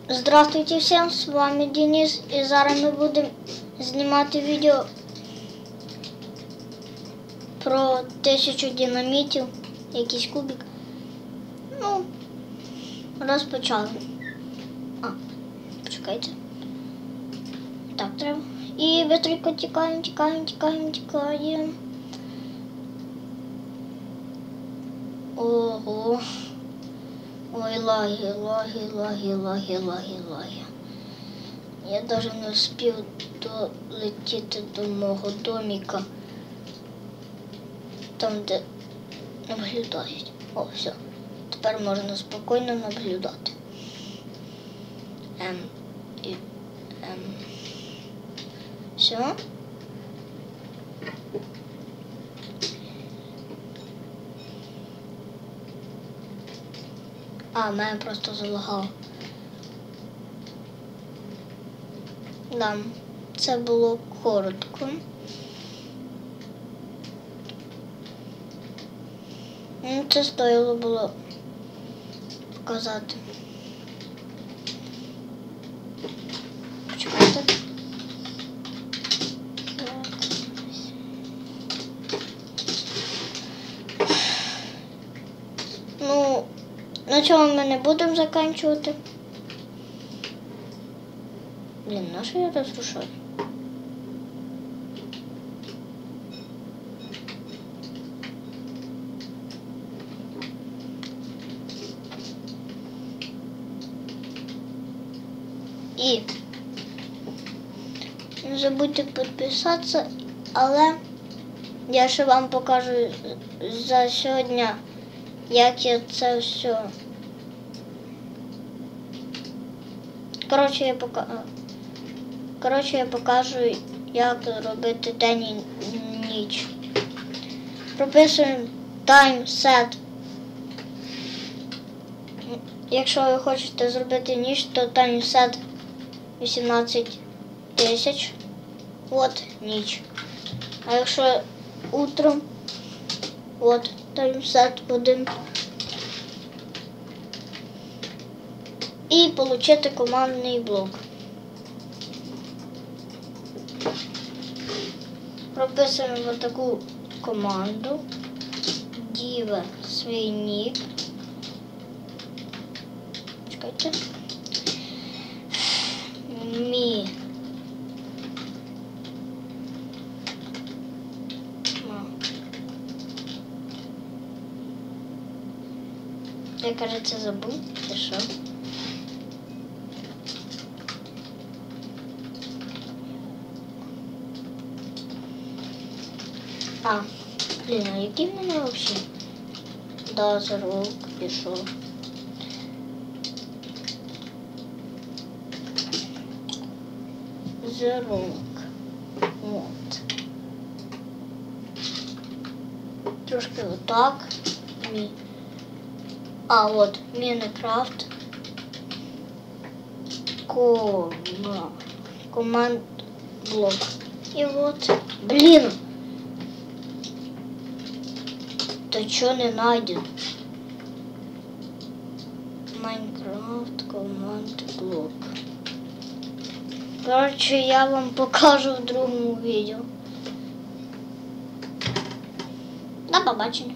Здравствуйте всем, з вами Денис, і зараз ми будемо знімати відео про 1000 динамітів, якийсь кубик. Ну, розпочали. Почекайте. Так, треба. І быстренько тікаємо. Ого. Ой, лаги. Я даже не успів долетіти до мого домика. Там, де наблюдають. О, все. Тепер можна спокійно наблюдати. Все. Мене просто залагало. Да, це було коротко. Це стоїло було показати. Почекайте. Ну, на цьому ми не будемо закінчувати. Блін, на що я розрушаю? І не забудьте підписатися, але я ще вам покажу за сьогодні, як я це все. Коротше, я покажу, як робити день і ніч. Прописуємо таймсет. Якщо ви хочете зробити ніч, то таймсет 18000. От ніч. А якщо утром, от таймсет 1. І отримати командний блок. Прописуємо таку команду. Div свій нік. Чекайте. Мі. Я, кажется, забув. Це що? Блін, а який в мене взагалі? Да, зарок пішов. Зарок. От. Трошки отак. От, Minecraft. Команд блок. І от. Блін! То чого не найден? Майнкрафт, команд блок. Коротше, я вам покажу в другому відео. До побачення.